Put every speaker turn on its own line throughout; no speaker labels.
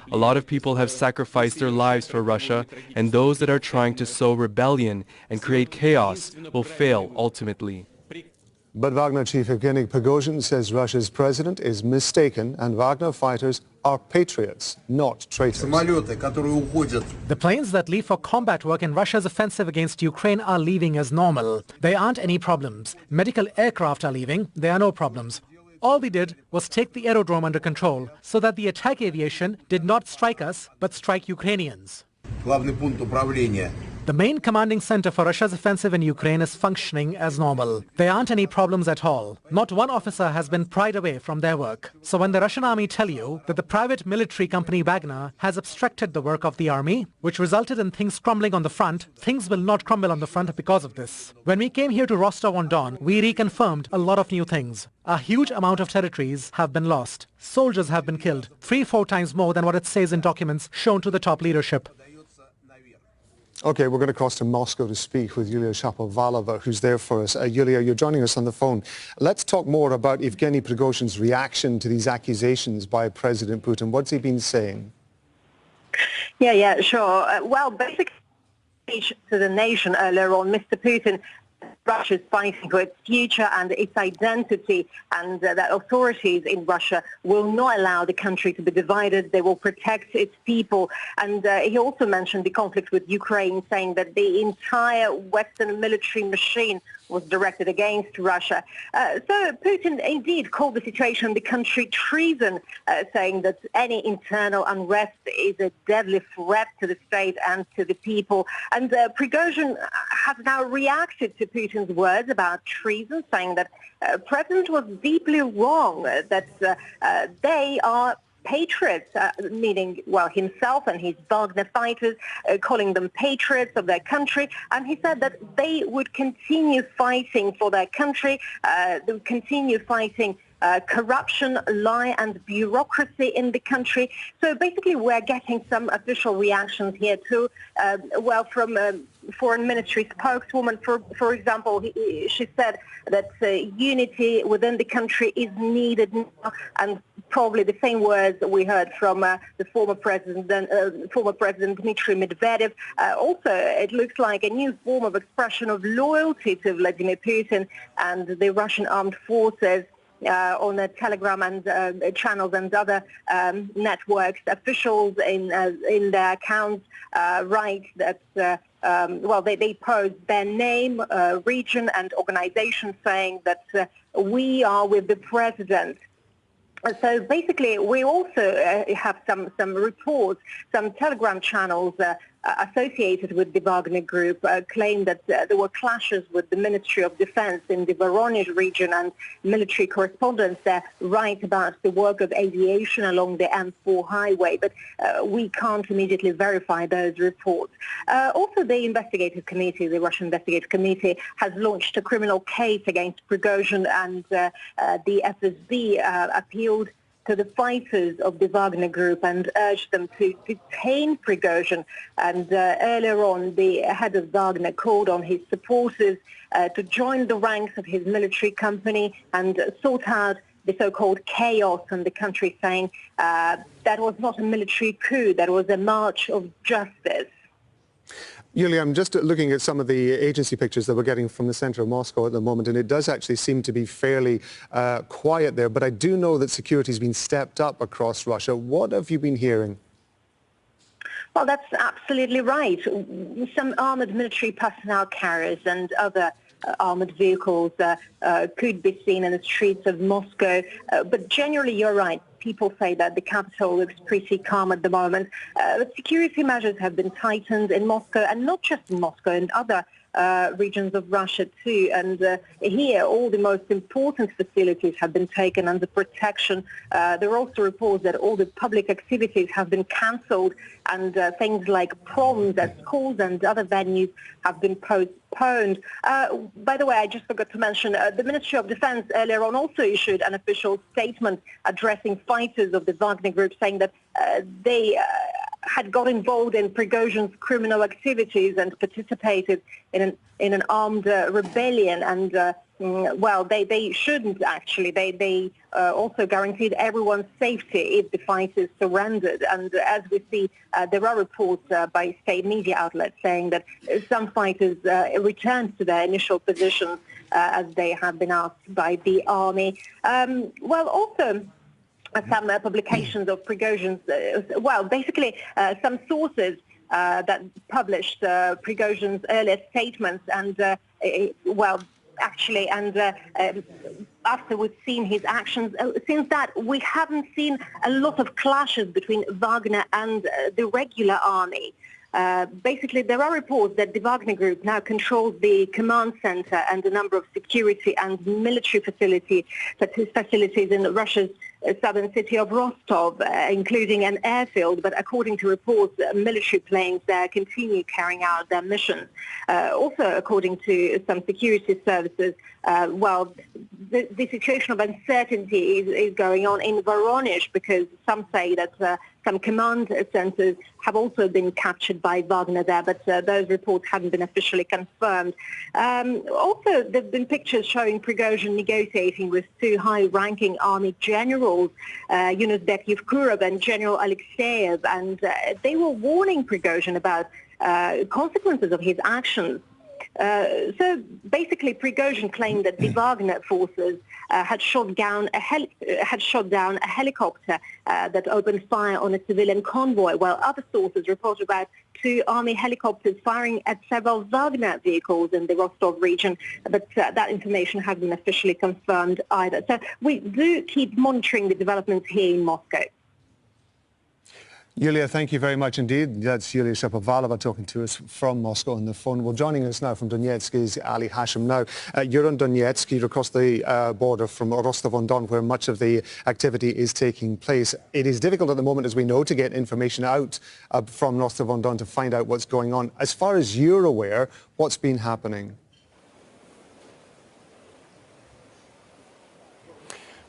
A lot of people have sacrificed their lives for Russia, and those that are trying to sow rebellion and create chaos will fail ultimately.
But Wagner chief Yevgeny Prigozhin says Russia's president is mistaken and Wagner fighters are patriots, not traitors.
The planes that leave for combat work in Russia's offensive against Ukraine are leaving as normal. There aren't any problems. Medical aircraft are leaving. There are no problems. All we did was take the aerodrome under control so that the attack aviation did not strike us but strike Ukrainians. The main commanding center for Russia's offensive in Ukraine is functioning as normal. There aren't any problems at all. Not one officer has been pried away from their work. So when the Russian army tell you that the private military company Wagner has obstructed the work of the army, which resulted in things crumbling on the front, things will not crumble on the front because of this. When we came here to Rostov-on-Don, we reconfirmed a lot of new things. A huge amount of territories have been lost. Soldiers have been killed, 3-4 times more than what it says in documents shown to the top leadership.
Okay, we're going to cross to Moscow to speak with Yulia Shapovalova, who's there for us. Yulia, you're joining us on the phone. Let's talk more about Yevgeny Prigozhin's reaction to these accusations by President Putin. What's he been saying?
Yeah, sure. Well, basically, to the nation earlier on, Mr. Putin, Russia is fighting for its future and its identity, and that authorities in Russia will not allow the country to be divided. They will protect its people. And he also mentioned the conflict with Ukraine, saying that the entire Western military machine was directed against Russia. So Putin indeed called the situation in the country treason, saying that any internal unrest is a deadly threat to the state and to the people. And Prigozhin has now reacted to Putin's words about treason, saying that President was deeply wrong, that they are patriots, meaning, well, himself and his Wagner fighters, calling them patriots of their country. And he said that they would continue fighting for their country, they would continue fighting corruption, lie and bureaucracy in the country. So basically we're getting some official reactions here too. Well, from foreign ministry spokeswoman, for example, she said that unity within the country is needed now, and probably the same words that we heard from the former President Dmitry Medvedev. Also, it looks like a new form of expression of loyalty to Vladimir Putin and the Russian armed forces. On the Telegram and channels and other networks, officials in their accounts write that, well, they post their name, region and organization, saying that we are with the president. So basically, we also have some reports, some Telegram channels associated with the Wagner Group claim that there were clashes with the Ministry of Defense in the Voronezh region, and military correspondents there write about the work of aviation along the M4 highway, but we can't immediately verify those reports. Also, the investigative committee, the Russian investigative committee, has launched a criminal case against Prigozhin, and the FSB appealed to the fighters of the Wagner Group and urged them to detain Prigozhin. And earlier on, the head of Wagner called on his supporters to join the ranks of his military company and sort out the so-called chaos in the country, saying that was not a military coup, that was a march of justice.
Yulia, I'm just looking at some of the agency pictures that we're getting from the center of Moscow at the moment, and it does actually seem to be fairly quiet there. But I do know that security has been stepped up across Russia. What have you been hearing?
Well, that's absolutely right. Some armored military personnel carriers and other armored vehicles could be seen in the streets of Moscow. But generally, you're right. People say that the capital looks pretty calm at the moment. But security measures have been tightened in Moscow, and not just in Moscow, in other regions of Russia too. And here, all the most important facilities have been taken under protection. There are also reports that all the public activities have been cancelled, and things like proms at schools and other venues have been postponed. By the way, I just forgot to mention, the Ministry of Defense earlier on also issued an official statement addressing fighters of the Wagner Group, saying that they had got involved in Prigozhin's criminal activities and participated in an armed rebellion, and well, they shouldn't actually. They also guaranteed everyone's safety if the fighters surrendered. And as we see, there are reports by state media outlets saying that some fighters returned to their initial positions as they have been asked by the army. Well, also some publications of Prigozhin's, well, basically some sources that published Prigozhin's earlier statements and, well, actually, and after we've seen his actions, since that we haven't seen a lot of clashes between Wagner and the regular army. Basically, there are reports that the Wagner Group now controls the command center and a number of security and military facilities in Russia's southern city of Rostov, including an airfield. But according to reports, military planes there continue carrying out their missions. Also, according to some security services, well, the situation of uncertainty is going on in Voronezh, because some say that some command centers have also been captured by Wagner there, but those reports haven't been officially confirmed. Also, there have been pictures showing Prigozhin negotiating with two high-ranking army generals, Yunusbek Yevkurov and General Alexeyev, and they were warning Prigozhin about consequences of his actions. So basically, Prigozhin claimed that the Wagner forces had shot down a helicopter that opened fire on a civilian convoy, while other sources report about two army helicopters firing at several Wagner vehicles in the Rostov region, but that information hasn't been officially confirmed either. So we do keep monitoring the developments here in Moscow.
Yulia, thank you very much indeed. That's Yulia Shapovalova talking to us from Moscow on the phone. Well, joining us now from Donetsk is Ali Hashim. Now, you're on Donetsk, you're across the border from Rostov-on-Don, where much of the activity is taking place. It is difficult at the moment, as we know, to get information out from Rostov-on-Don to find out what's going on. As far as you're aware, what's been happening?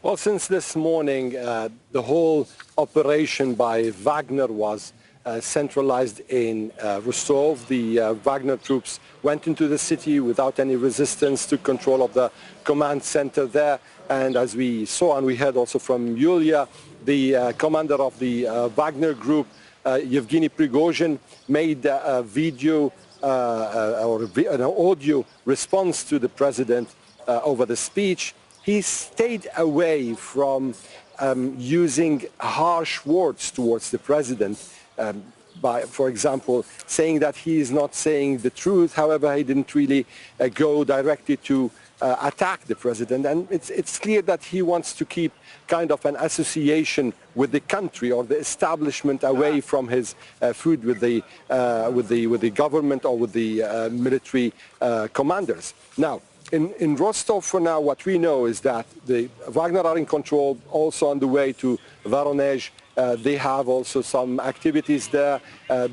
Well, since this morning, the whole operation by Wagner was centralized in Rostov. The Wagner troops went into the city without any resistance, took control of the command center there. And as we saw and we heard also from Yulia, the commander of the Wagner group, Yevgeny Prigozhin, made a video or an audio response to the president over the speech. He stayed away from using harsh words towards the president, by, for example, saying that he is not saying the truth. However, he didn't really go directly to attack the president. And it's clear that he wants to keep kind of an association with the country or the establishment away from his food with the government or with the military commanders. Now, in Rostov for now, what we know is that the Wagner are in control, also on the way to Voronezh. They have also some activities there.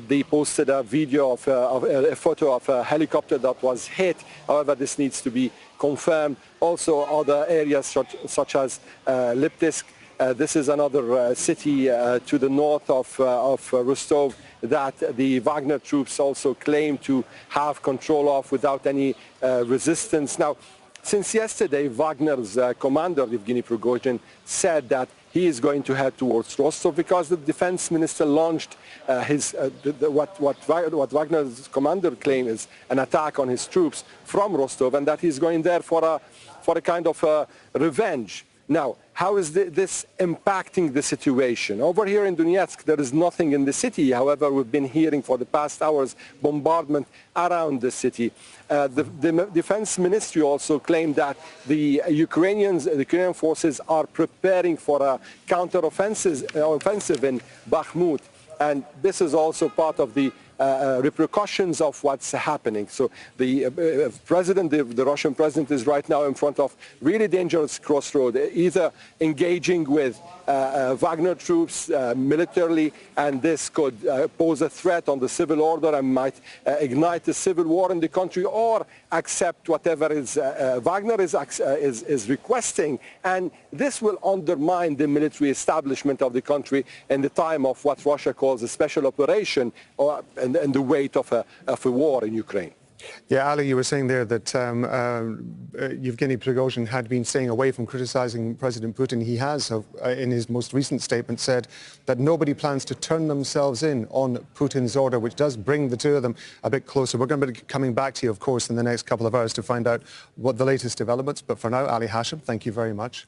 They posted a video of a photo of a helicopter that was hit. However, this needs to be confirmed. Also other areas such as Lipetsk. This is another city to the north of Rostov that the Wagner troops also claim to have control of without any resistance. Now, since yesterday, Wagner's commander, Yevgeny Prigozhin, said that he is going to head towards Rostov because the defense minister launched what Wagner's commander claims is an attack on his troops from Rostov, and that he's going there for a kind of revenge. Now, how is this impacting the situation? Over here in Donetsk, there is nothing in the city. However, we've been hearing for the past hours bombardment around the city. The defense ministry also claimed that the Ukrainian forces are preparing for a counter-offensive in Bakhmut. And this is also part of the repercussions of what's happening. So the the Russian president is right now in front of really dangerous crossroad, either engaging with Wagner troops militarily, and this could pose a threat on the civil order and might ignite a civil war in the country, or accept whatever Wagner is requesting, and this will undermine the military establishment of the country in the time of what Russia calls a special operation, and the weight of a war in Ukraine.
Yeah, Ali, you were saying there that Yevgeny Prigozhin had been staying away from criticizing President Putin. He has, in his most recent statement, said that nobody plans to turn themselves in on Putin's order, which does bring the two of them a bit closer. We're going to be coming back to you, of course, in the next couple of hours to find out what the latest developments. But for now, Ali Hashim, thank you very much.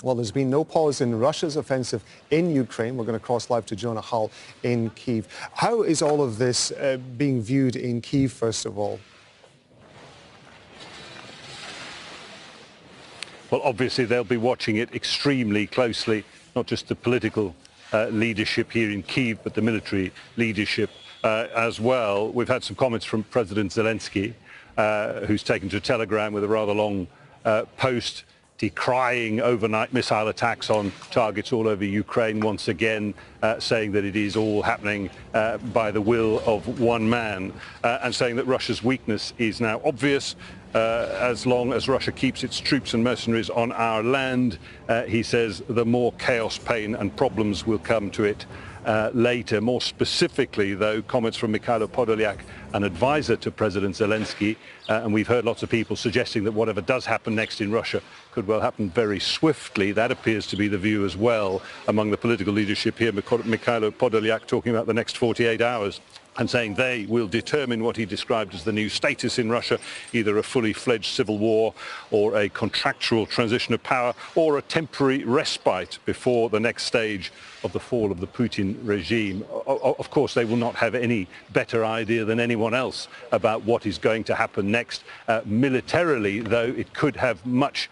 Well, there's been no pause in Russia's offensive in Ukraine. We're going to cross live to Jonah Hull in Kyiv. How is all of this being viewed in Kyiv, first of all?
Well, obviously, they'll be watching it extremely closely, not just the political leadership here in Kyiv, but the military leadership as well. We've had some comments from President Zelensky, who's taken to Telegram with a rather long post decrying overnight missile attacks on targets all over Ukraine, once again saying that it is all happening by the will of one man, and saying that Russia's weakness is now obvious. As long as Russia keeps its troops and mercenaries on our land, he says, the more chaos, pain and problems will come to it later. More specifically, though, comments from Mikhailo Podolyak, an advisor to President Zelensky, and we've heard lots of people suggesting that whatever does happen next in Russia could well happen very swiftly. That appears to be the view as well among the political leadership here. Mikhailo Podolyak talking about the next 48 hours and saying they will determine what he described as the new status in Russia, either a fully fledged civil war or a contractual transition of power or a temporary respite before the next stage of the fall of the Putin regime. Of course, they will not have any better idea than anyone else about what is going to happen next. Militarily, though, it could have much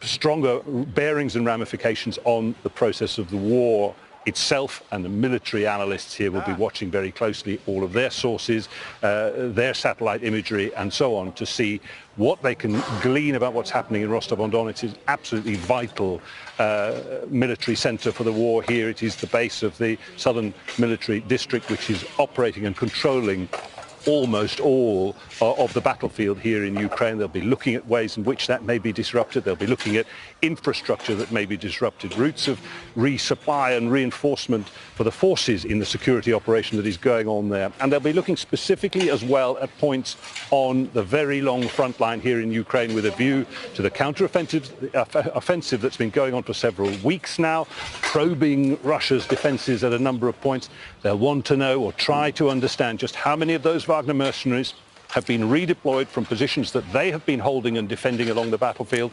stronger bearings and ramifications on the process of the war itself, and the military analysts here will be watching very closely all of their sources, their satellite imagery and so on, to see what they can glean about what's happening in Rostov-on-Don. It is absolutely vital military center for the war here. It is the base of the Southern Military District, which is operating and controlling almost all of the battlefield here in Ukraine. They'll be looking at ways in which that may be disrupted. They'll be looking at infrastructure that may be disrupted, routes of resupply and reinforcement for the forces in the security operation that is going on there. And they'll be looking specifically as well at points on the very long front line here in Ukraine with a view to the counter-offensive that's been going on for several weeks now, probing Russia's defenses at a number of points. They'll want to know or try to understand just how many of those Wagner mercenaries have been redeployed from positions that they have been holding and defending along the battlefield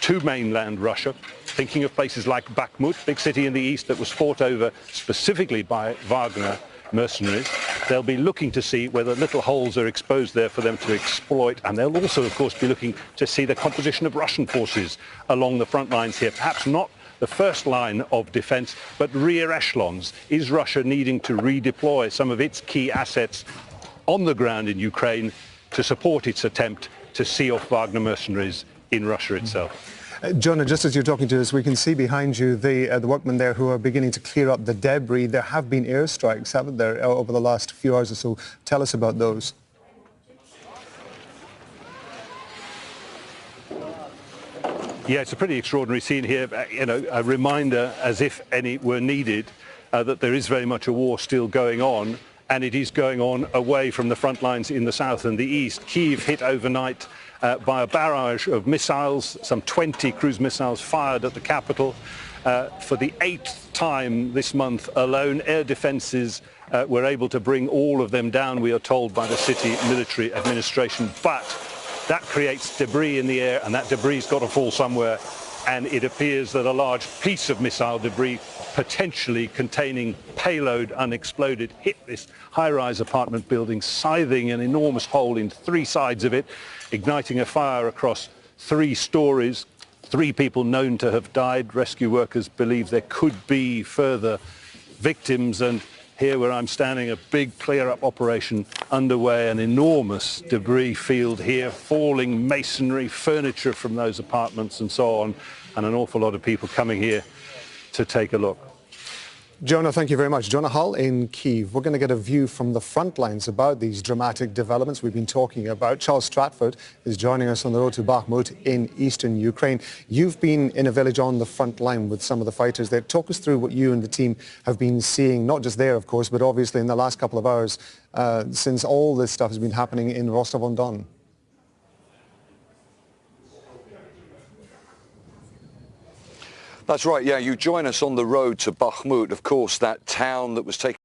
to mainland Russia, thinking of places like Bakhmut, big city in the east that was fought over specifically by Wagner mercenaries. They'll be looking to see whether little holes are exposed there for them to exploit, and they'll also, of course, be looking to see the composition of Russian forces along the front lines here. Perhaps not the first line of defense, but rear echelons. Is Russia needing to redeploy some of its key assets on the ground in Ukraine to support its attempt to see off Wagner mercenaries in Russia itself?
Jonah, just as you're talking to us, we can see behind you the workmen there who are beginning to clear up the debris. There have been airstrikes, haven't there, over the last few hours or so. Tell us about those.
Yeah, it's a pretty extraordinary scene here. You know, a reminder, as if any were needed, that there is very much a war still going on, and it is going on away from the front lines in the south and the east. Kyiv hit overnight by a barrage of missiles, some 20 cruise missiles fired at the capital. For the 8th time this month alone, air defenses were able to bring all of them down, we are told, by the city military administration. But that creates debris in the air, and that debris has got to fall somewhere. And it appears that a large piece of missile debris, potentially containing payload unexploded, hit this high-rise apartment building, scything an enormous hole in 3 sides of it, igniting a fire across 3 stories. 3 people known to have died. Rescue workers believe there could be further victims, and here where I'm standing, a big clear-up operation underway, an enormous debris field here, falling masonry, furniture from those apartments and so on, and an awful lot of people coming here to take a look.
Jonah, thank you very much. Jonah Hull in Kyiv. We're going to get a view from the front lines about these dramatic developments we've been talking about. Charles Stratford is joining us on the road to Bakhmut in eastern Ukraine. You've been in a village on the front line with some of the fighters there. Talk us through what you and the team have been seeing, not just there, of course, but obviously in the last couple of hours since all this stuff has been happening in Rostov-on-Don.
That's right, yeah, you join us on the road to Bakhmut, of course, that town that was taken